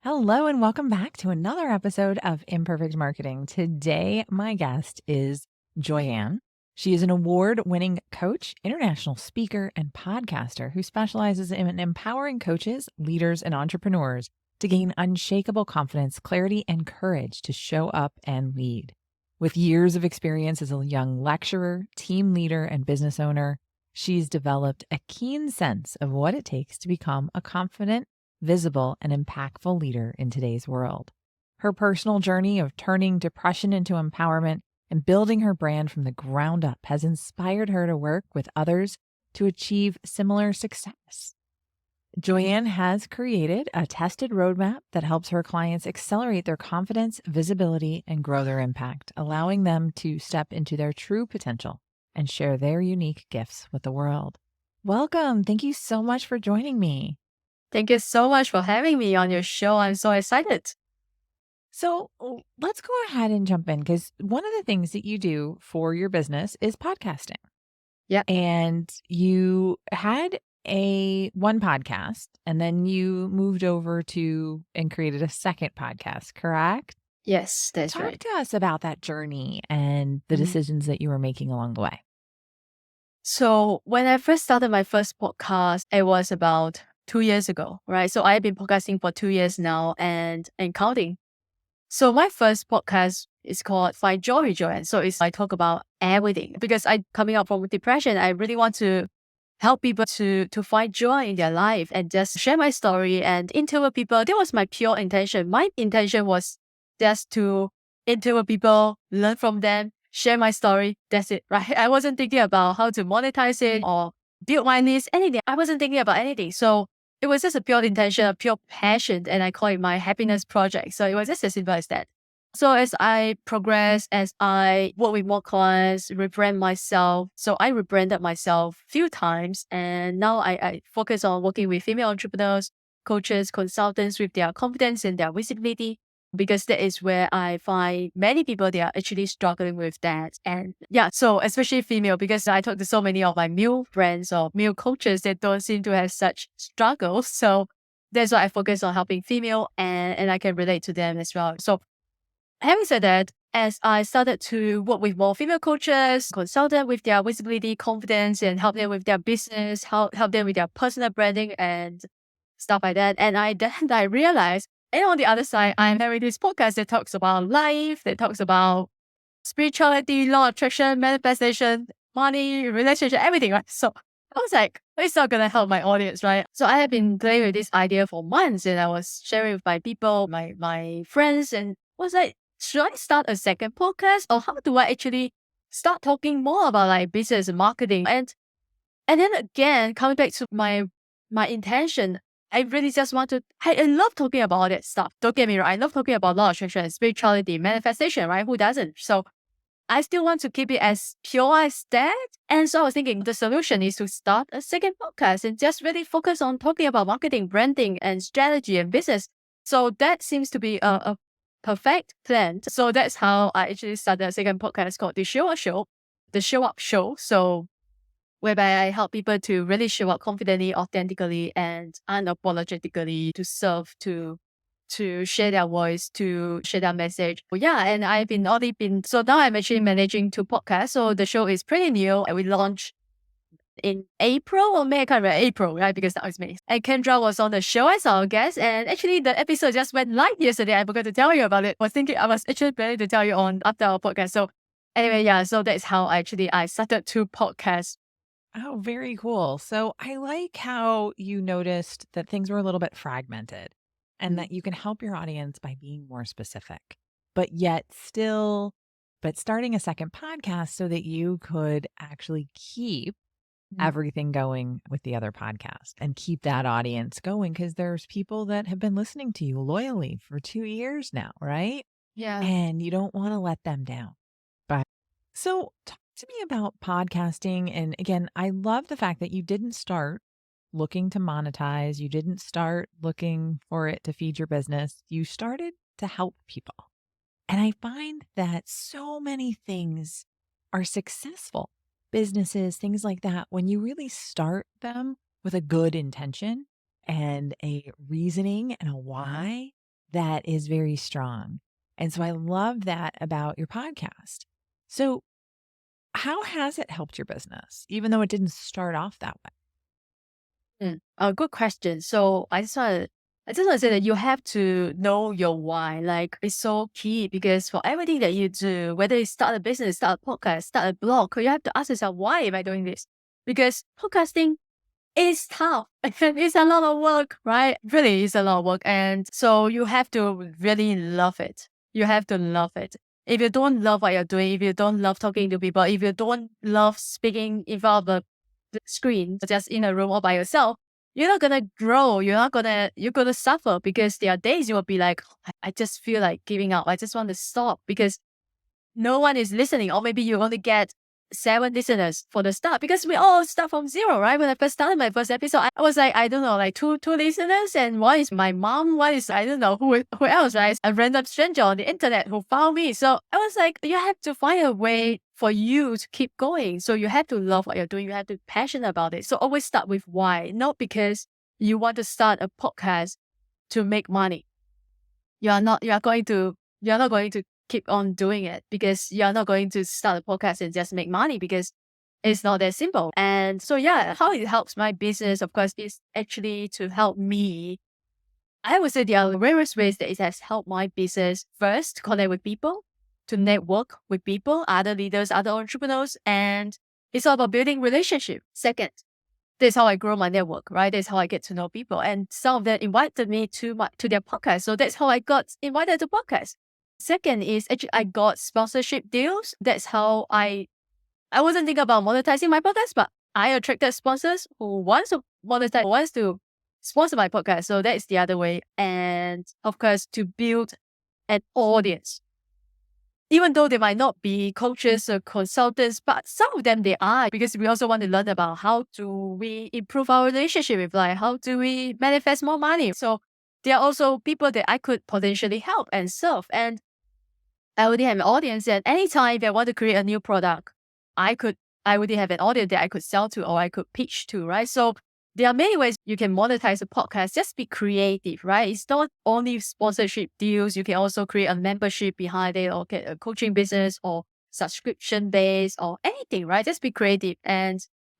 Hello, and welcome back to another episode of Imperfect Marketing. Today, my guest is Joyan. She is an award-winning coach, international speaker, and podcaster who specializes in empowering coaches, leaders, and entrepreneurs to gain unshakable confidence, clarity, and courage to show up and lead. With years of experience as a young lecturer, team leader, and business owner, she's developed a keen sense of what it takes to become a confident, visible, and impactful leader in today's world. Her personal journey of turning depression into empowerment and building her brand from the ground up has inspired her to work with others to achieve similar success. Joyan has created a tested roadmap that helps her clients accelerate their confidence, visibility, and grow their impact, allowing them to step into their true potential and share their unique gifts with the world. Welcome. Thank you so much for joining me. Thank you so much for having me on your show. I'm so excited. So let's go ahead and jump in because one of the things that you do for your business is podcasting. Yeah. And you had one podcast and then you moved over to and created a second podcast, correct? Yes, that's Talk right. to us about that journey and the decisions that you were making along the way. So when I first started my first podcast, it was about 2 years ago, right? So I've been podcasting for 2 years now and counting. So my first podcast is called Find Joy with Joanne. So I talk about everything because I coming out from depression. I really want to help people to find joy in their life and just share my story and interview people. That was my pure intention. My intention was just to interview people, learn from them, share my story. That's it, right? I wasn't thinking about how to monetize it or build my niche, anything. I wasn't thinking about anything. So it was just a pure intention, a pure passion, and I call it my happiness project. So it was just as simple as that. So as I progress, as I work with more clients, rebrand myself. So I rebranded myself a few times, and now I focus on working with female entrepreneurs, coaches, consultants with their confidence and their visibility, because that is where I find many people, they are actually struggling with that. And yeah, so especially female, because I talk to so many of my male friends or male coaches that don't seem to have such struggles. So that's why I focus on helping female and I can relate to them as well. So having said that, as I started to work with more female coaches, consult them with their visibility, confidence, and help them with their business, help them with their personal branding and stuff like that. And I realized, and on the other side, I'm having this podcast that talks about life, that talks about spirituality, law of attraction, manifestation, money, relationship, everything, right? So I was like, it's not gonna help my audience, right? So I have been playing with this idea for months, and I was sharing with my people, my friends, and was like, should I start a second podcast, or how do I actually start talking more about like business and marketing? And then again, coming back to my intention, I really just want to. I love talking about all that stuff. Don't get me wrong. I love talking about law of attraction, spirituality, manifestation, right? Who doesn't? So I still want to keep it as pure as that. And so I was thinking the solution is to start a second podcast and just really focus on talking about marketing, branding, and strategy and business. So that seems to be a perfect plan. So that's how I actually started a second podcast called The Show Up Show, The Show Up Show. So whereby I help people to really show up confidently, authentically, and unapologetically to serve, to share their voice, to share their message. Yeah, and so now I'm actually managing two podcasts. So the show is pretty new and we launched in April or May, I can't remember, April, right? Because that was May. And Kendra was on the show as our guest. And actually the episode just went live yesterday. I forgot to tell you about it. I was actually planning to tell you on after our podcast. So anyway, yeah, so that's how I started two podcasts. Oh, very cool. So I like how you noticed that things were a little bit fragmented and that you can help your audience by being more specific, but yet still, but starting a second podcast so that you could actually keep everything going with the other podcast and keep that audience going because there's people that have been listening to you loyally for 2 years now, right? Yeah. And you don't want to let them down. But so talk to me about podcasting. And again, I love the fact that you didn't start looking to monetize. You didn't start looking for it to feed your business. You started to help people. And I find that so many things are successful, businesses, things like that, when you really start them with a good intention and a reasoning and a why. that is very strong. And so I love that about your podcast. So how has it helped your business, even though it didn't start off that way? Good question. So I just want to say that you have to know your why. Like it's so key because for everything that you do, whether you start a business, start a podcast, start a blog, you have to ask yourself, why am I doing this? Because podcasting is tough. It's a lot of work, right? Really, it's a lot of work. And so you have to really love it. You have to love it. If you don't love what you're doing, if you don't love talking to people, if you don't love speaking in front of the screen, just in a room all by yourself, you're not gonna grow. You're gonna suffer because there are days you will be like, I just feel like giving up. I just want to stop because no one is listening, or maybe you only get 7 listeners for the start because we all start from zero, right? When I first started my first episode, I was like, I don't know, like two listeners, and one is my mom, one is I don't know who else, right? A random stranger on the internet who found me. So I was like, you have to find a way for you to keep going. So you have to love what you're doing. You have to be passionate about it. So always start with why, not because you want to start a podcast to make money. You're not going to keep on doing it because you're not going to start a podcast and just make money because it's not that simple. And so, yeah, how it helps my business, of course, is actually to help me. I would say there are various ways that it has helped my business. First, to connect with people, to network with people, other leaders, other entrepreneurs, and it's all about building relationship. Second, that's how I grow my network, right? That's how I get to know people. And some of them invited me to their podcast. So that's how I got invited to podcast. Second is actually I got sponsorship deals. That's how I wasn't thinking about monetizing my podcast, but I attracted sponsors who wants to monetize, wants to sponsor my podcast. So that is the other way. And of course, to build an audience. Even though they might not be coaches or consultants, but some of them they are, because we also want to learn about how do we improve our relationship with life, how do we manifest more money. So there are also people that I could potentially help and serve. And I already have an audience, and anytime if I want to create a new product, I already have an audience that I could sell to or I could pitch to, right? So there are many ways you can monetize a podcast. Just be creative, right? It's not only sponsorship deals. You can also create a membership behind it or get a coaching business or subscription based or anything, right? Just be creative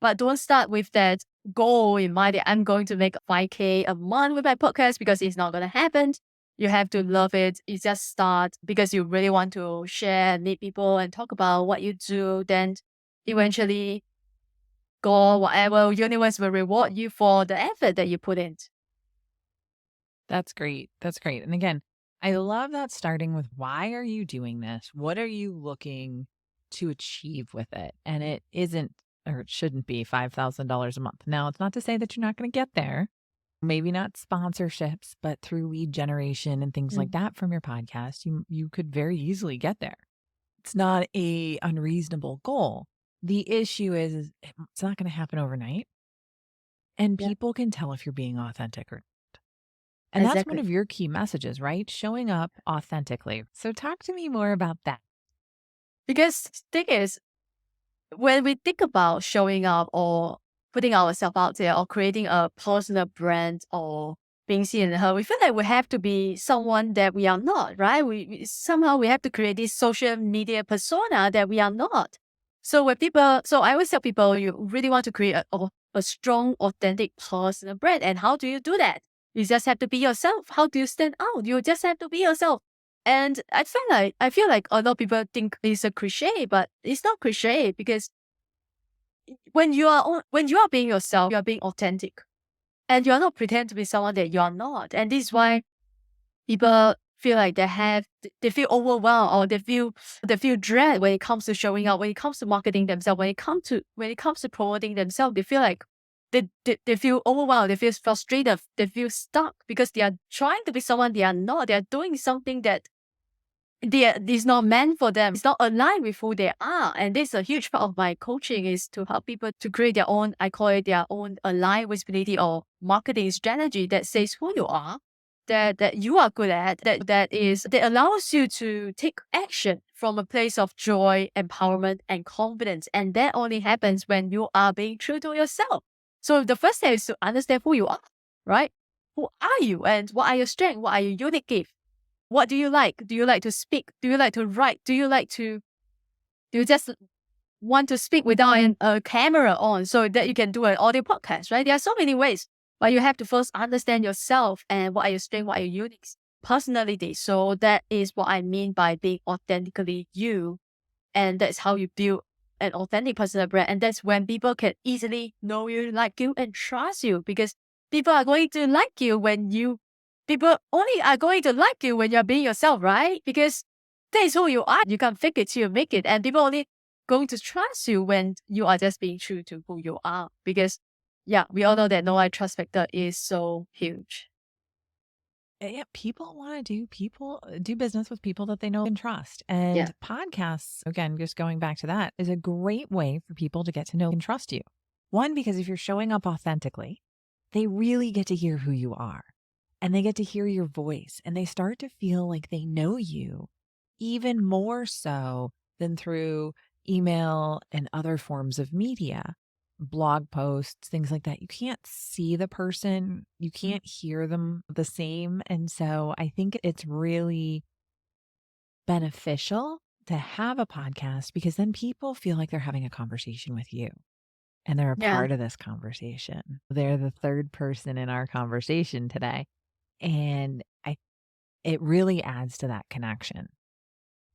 but don't start with that goal in mind that I'm going to make 5K a month with my podcast because it's not going to happen. You have to love it. You just start because you really want to share and meet people and talk about what you do. Then eventually God, whatever universe will reward you for the effort that you put in. That's great. That's great. And again, I love that starting with why are you doing this? What are you looking to achieve with it? And it isn't, or it shouldn't be $5,000 a month. Now, it's not to say that you're not going to get there. Maybe not sponsorships, but through lead generation and things like that from your podcast, you could very easily get there. It's not a unreasonable goal. The issue is it's not going to happen overnight. And Yeah. people can tell if you're being authentic or not. And that's one Exactly. of your key messages, right? Showing up authentically. So talk to me more about that. Because the thing is, when we think about showing up or putting ourselves out there or creating a personal brand or being seen and heard, we feel like we have to be someone that we are not, right? Somehow we have to create this social media persona that we are not. So I always tell people, you really want to create a strong, authentic personal brand. And how do you do that? You just have to be yourself. How do you stand out? You just have to be yourself. And I feel like a lot of people think it's a cliche, but it's not cliche because when you are being yourself, you are being authentic, and you are not pretend to be someone that you are not. And this is why people feel like they feel overwhelmed or they feel dread when it comes to showing up, when it comes to marketing themselves, when it comes to promoting themselves. They feel like they feel overwhelmed, they feel frustrated, they feel stuck because they are trying to be someone they are not. They are doing something that is not meant for them. It's not aligned with who they are. And this is a huge part of my coaching is to help people to create their own, I call it their own aligned visibility or marketing strategy that says who you are, that you are good at, that allows you to take action from a place of joy, empowerment, and confidence. And that only happens when you are being true to yourself. So the first step is to understand who you are, right? Who are you and what are your strengths? What are your unique gifts? What do you like? Do you like to speak? Do you like to write? Do you just want to speak without a camera on so that you can do an audio podcast, right? There are so many ways, but you have to first understand yourself and what are your strengths, what are your unique personality. So that is what I mean by being authentically you. And that's how you build an authentic personal brand. And that's when people can easily know you, like you, and trust you, because people are going to like you people only are going to like you when you're being yourself, right? Because that is who you are. You can't fake it till you make it. And people only going to trust you when you are just being true to who you are. Because yeah, we all know that know like trust factor is so huge. Yeah, people want to do business with people that they know and trust. And podcasts, again, just going back to that, is a great way for people to get to know and trust you. One, because if you're showing up authentically, they really get to hear who you are and they get to hear your voice and they start to feel like they know you even more so than through email and other forms of media. Blog posts, things like that. You can't see the person, you can't hear them the same. And so I think it's really beneficial to have a podcast because then people feel like they're having a conversation with you and they're a part of this conversation. They're the third person in our conversation today. And it really adds to that connection.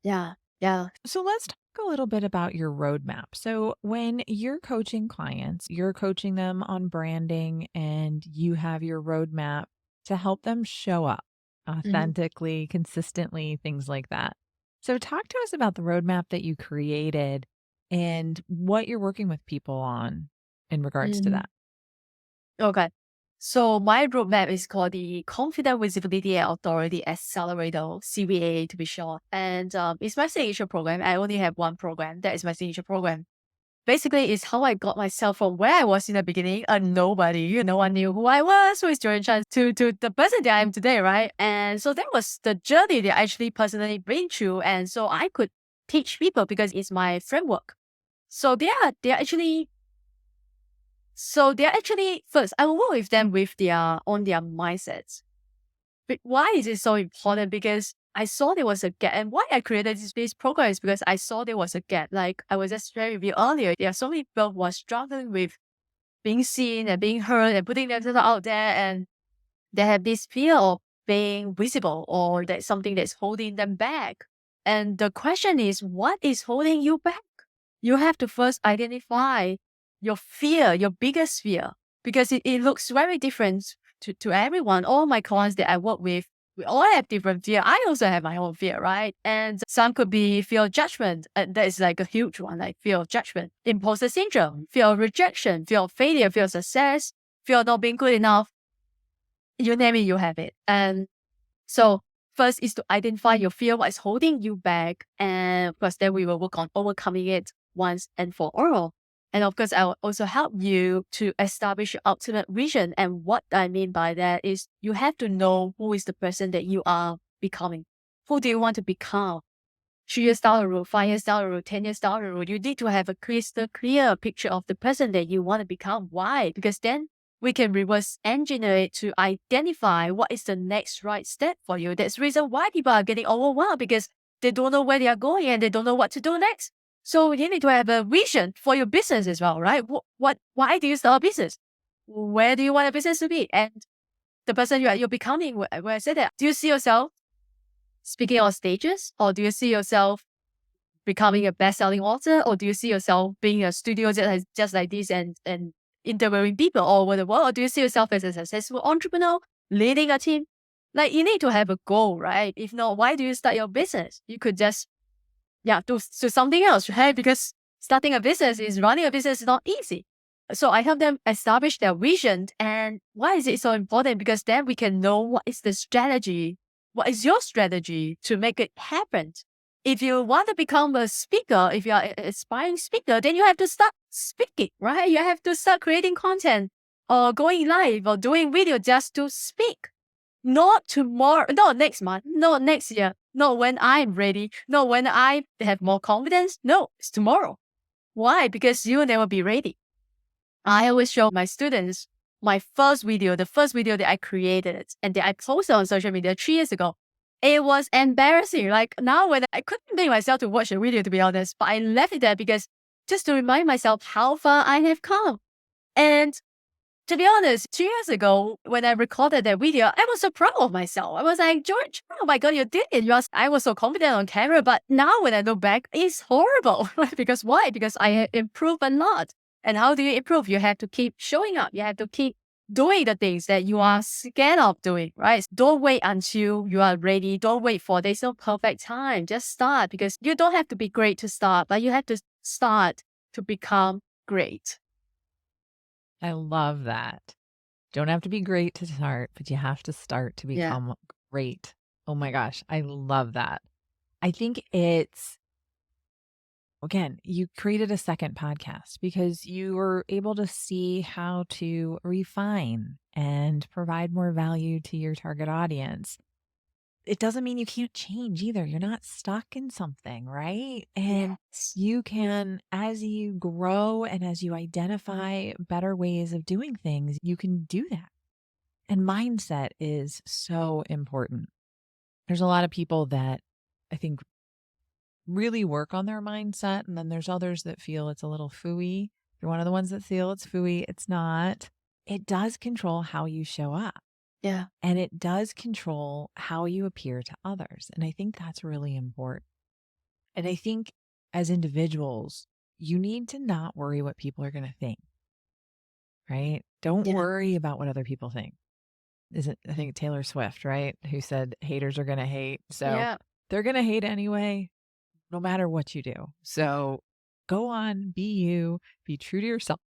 Yeah. Yeah. So let's talk a little bit about your roadmap. So when you're coaching clients, you're coaching them on branding and you have your roadmap to help them show up authentically, consistently, things like that. So talk to us about the roadmap that you created and what you're working with people on in regards to that. Okay. So my roadmap is called the Confident Visibility and Authority Accelerator, CVA to be short. And it's my signature program. I only have one program. That is my signature program. Basically, it's how I got myself from where I was in the beginning, a nobody. No one knew who I was, who is Joyan Chan, to the person that I am today, right? And so that was the journey that I actually personally been through. And so I could teach people because it's my framework. So they're actually first, I will work with them with on their mindsets. But why is it so important? Because I saw there was a gap, and why I created this program is because I saw there was a gap. Like I was just sharing with you earlier, there are so many people who are struggling with being seen and being heard and putting themselves out there, and they have this fear of being visible or that something that's holding them back. And the question is, what is holding you back? You have to first identify your fear, your biggest fear, because it looks very different to everyone. All my clients that I work with, we all have different fear. I also have my own fear, right? And some could be fear of judgment. And that is like a huge one, like fear of judgment, imposter syndrome, fear of rejection, fear of failure, fear of success, fear of not being good enough. You name it, you have it. And so first is to identify your fear, what is holding you back. And of course, then we will work on overcoming it once and for all. And of course, I will also help you to establish your ultimate vision. And what I mean by that is you have to know who is the person that you are becoming. Who do you want to become? 3 years down the road, 5 years down the road, 10 years down the road, you need to have a crystal clear picture of the person that you want to become. Why? Because then we can reverse engineer it to identify what is the next right step for you. That's the reason why people are getting overwhelmed, because they don't know where they are going and they don't know what to do next. So you need to have a vision for your business as well, right? Why do you start a business? Where do you want a business to be? And the person you're becoming, where I said that, do you see yourself speaking on stages? Or do you see yourself becoming a best-selling author? Or do you see yourself being a studio just like this and interviewing people all over the world? Or do you see yourself as a successful entrepreneur, leading a team? Like, you need to have a goal, right? If not, why do you start your business? You could just, do something else, right? Because starting a business running a business is not easy. So I help them establish their vision. And why is it so important? Because then we can know what is the strategy. What is your strategy to make it happen? If you want to become a speaker, if you are an aspiring speaker, then you have to start speaking, right? You have to start creating content or going live or doing video just to speak. Not tomorrow, not next month, not next year, not when I'm ready, not when I have more confidence. No, it's tomorrow. Why? Because you will never be ready. I always show my students my first video, the first video that I created and that I posted on social media 3 years ago. It was embarrassing. Like now when I couldn't bring myself to watch the video, to be honest, but I left it there because just to remind myself how far I have come. And to be honest, 2 years ago, when I recorded that video, I was so proud of myself. I was like, George, oh my God, you did it. I was so confident on camera. But now when I look back, it's horrible. Because why? Because I have improved a lot. And how do you improve? You have to keep showing up. You have to keep doing the things that you are scared of doing, right? Don't wait until you are ready. Don't wait for there's no perfect time. Just start, because you don't have to be great to start, but you have to start to become great. I love that. Don't have to be great to start, but you have to start to become great. Oh my gosh, I love that. I think it's, again, you created a second podcast because you were able to see how to refine and provide more value to your target audience. It doesn't mean you can't change either. You're not stuck in something, right? And you can, as you grow and as you identify better ways of doing things, you can do that. And mindset is so important. There's a lot of people that I think really work on their mindset. And then there's others that feel it's a little phooey. If you're one of the ones that feel it's phooey, it's not. It does control how you show up. Yeah. And it does control how you appear to others. And I think that's really important. And I think as individuals, you need to not worry what people are going to think, right? Don't worry about what other people think. I think Taylor Swift, right? Who said haters are going to hate. So they're going to hate anyway, no matter what you do. So go on, be you, be true to yourself,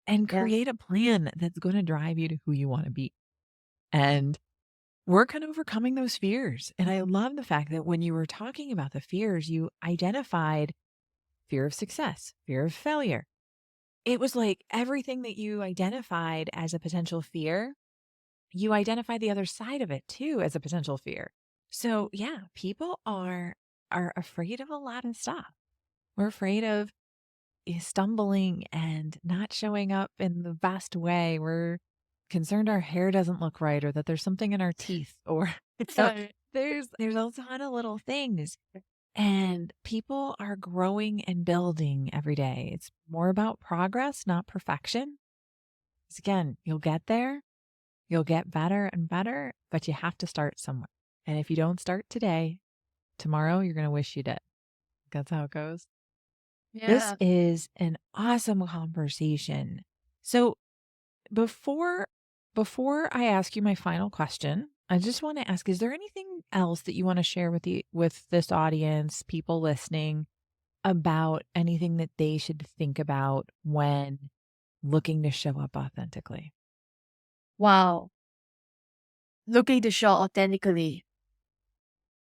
and create a plan that's going to drive you to who you want to be. And work on overcoming those fears. And I love the fact that when you were talking about the fears, you identified fear of success, fear of failure. It was like everything that you identified as a potential fear, you identify the other side of it too as a potential fear. So yeah, people are afraid of a lot of stuff. We're afraid of stumbling and not showing up in the best way. We're concerned our hair doesn't look right, or that there's something in our teeth, or there's a ton of little things. And people are growing and building every day. It's more about progress, not perfection. Because again, you'll get there. You'll get better and better, but you have to start somewhere. And if you don't start today, tomorrow you're going to wish you did. That's how it goes. This is an awesome conversation. So before I ask you my final question, I just want to ask, is there anything else that you want to share with this audience, people listening, about anything that they should think about when looking to show up authentically? Wow. Looking to show authentically.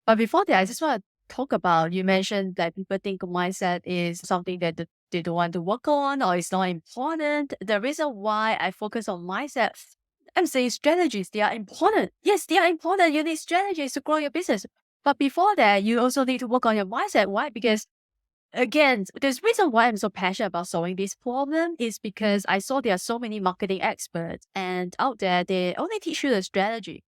But before that, I just want to talk about, you mentioned that people think mindset is something that they don't want to work on or it's not important. The reason why I focus on mindset, I'm saying strategies, they are important. Yes, they are important. You need strategies to grow your business. But before that, you also need to work on your mindset. Why? Because again, the reason why I'm so passionate about solving this problem is because I saw there are so many marketing experts and out there, they only teach you the strategy.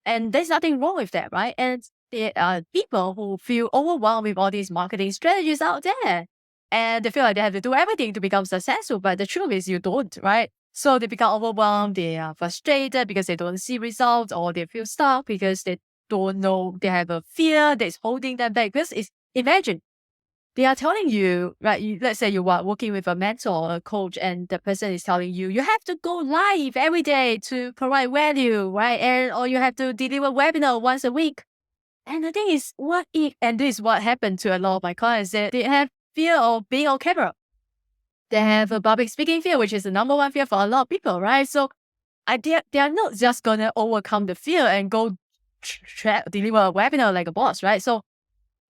And there's nothing wrong with that, right? And there are people who feel overwhelmed with all these marketing strategies out there. And they feel like they have to do everything to become successful. But the truth is you don't, right? So they become overwhelmed, they are frustrated because they don't see results, or they feel stuck because they don't know, they have a fear that's holding them back. Because imagine, they are telling you, right? Let's say you are working with a mentor or a coach, and the person is telling you, you have to go live every day to provide value, right? Or you have to deliver webinar once a week. And the thing is, and this is what happened to a lot of my clients, that they have fear of being on camera. They have a public speaking fear, which is the number one fear for a lot of people, right? So they are not just going to overcome the fear and go deliver a webinar like a boss, right? So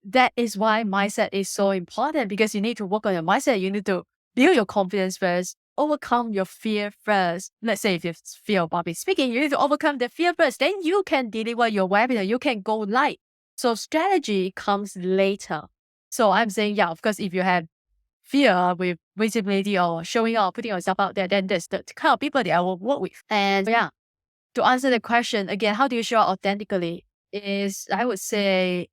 that is why mindset is so important, because you need to work on your mindset. You need to build your confidence first, overcome your fear first. Let's say if you fear of public speaking, you need to overcome the fear first. Then you can deliver your webinar. You can go live. So strategy comes later. So I'm saying, yeah, of course, if you have fear with visibility or showing up, putting yourself out there, then that's the kind of people that I will work with. And yeah, to answer the question again, how do you show up authentically? is, I would say,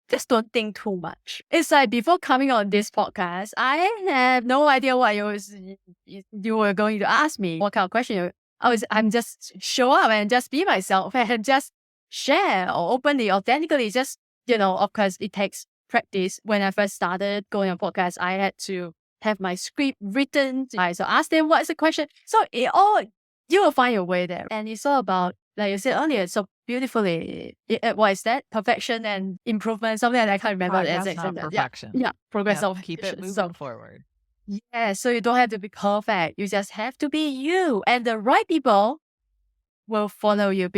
just don't think too much. It's like before coming on this podcast, I have no idea what you were going to ask me. What kind of question? I'm just show up and just be myself and just share or openly, authentically. Just, of course, it takes practice. When I first started going on podcast, I had to have my script written. So ask them what's the question. So you will find your way there. And it's all about, like you said earlier, so beautifully, what is that? Perfection and improvement, something like that. I can't remember the Progress, exact not sentence. perfection. Yeah, progress Yep, of keep it perfection. moving So forward. yeah, so you don't have to be perfect. You just have to be you, and the right people will follow you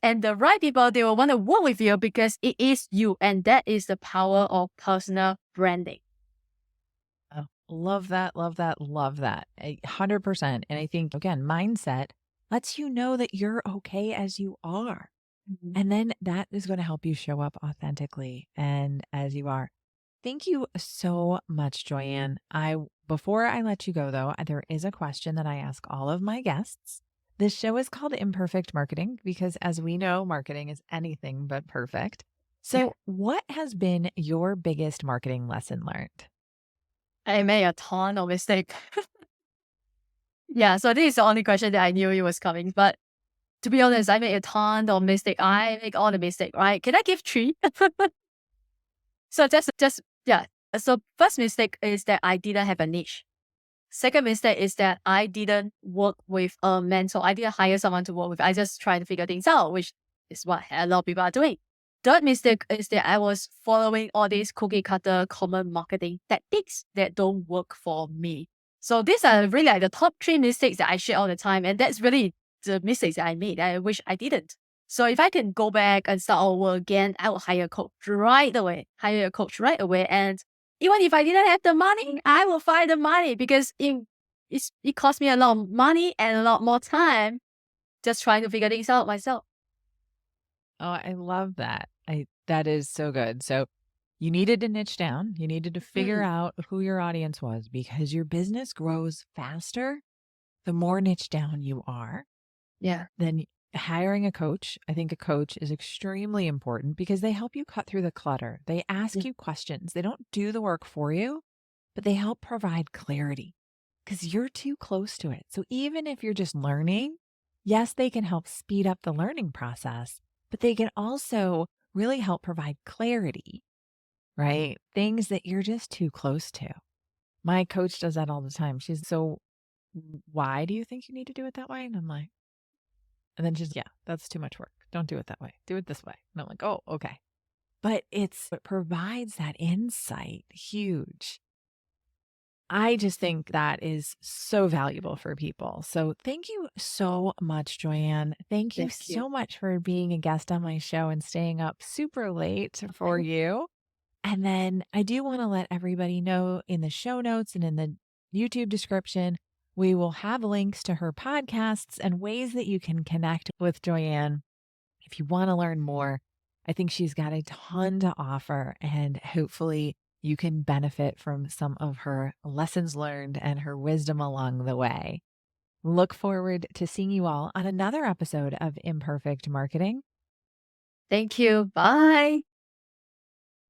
and the right people, they will want to work with you because it is you, and that is the power of personal branding. Oh, love that, love that, love that. 100%. And I think, again, mindset lets you know that you're okay as you are. Mhm. And then that is going to help you show up authentically and as you are. Thank you so much, Joyan. Before I let you go though, there is a question that I ask all of my guests. This show is called Imperfect Marketing because as we know, marketing is anything but perfect. So, what has been your biggest marketing lesson learned? I made a ton of mistake. Yeah, so this is the only question that I knew it was coming. But to be honest, I made a ton of mistake. I make all the mistake, right? Can I give 3? So yeah. So first mistake is that I didn't have a niche. Second mistake is that I didn't work with a mentor. I didn't hire someone to work with. I just tried to figure things out, which is what a lot of people are doing. Third mistake is that I was following all these cookie cutter common marketing tactics that don't work for me. So these are really like the top 3 mistakes that I share all the time. And that's really the mistakes that I made. I wish I didn't. So if I can go back and start over again, I will hire a coach right away. And even if I didn't have the money, I will find the money because it cost me a lot of money and a lot more time just trying to figure things out myself. Oh, I love that. That is so good. So you needed to niche down. You needed to figure out who your audience was because your business grows faster the more niche down you are. Yeah. Then hiring a coach. I think a coach is extremely important because they help you cut through the clutter. They ask you questions. They don't do the work for you, but they help provide clarity because you're too close to it. So even if you're just learning, yes, they can help speed up the learning process, but they can also really help provide clarity, right? Things that you're just too close to. My coach does that all the time. She's so, why do you think you need to do it that way? And I'm like, and then she's, yeah, that's too much work. Don't do it that way. Do it this way. And I'm like, oh, okay. But it provides that insight. Huge. I just think that is so valuable for people. So thank you so much, Joyan. Thank you Thank you. so much for being a guest on my show and staying up super late for you. And then I do want to let everybody know in the show notes and in the YouTube description, we will have links to her podcasts and ways that you can connect with Joyan if you want to learn more. I think she's got a ton to offer, and hopefully you can benefit from some of her lessons learned and her wisdom along the way. Look forward to seeing you all on another episode of Imperfect Marketing. Thank you. Bye.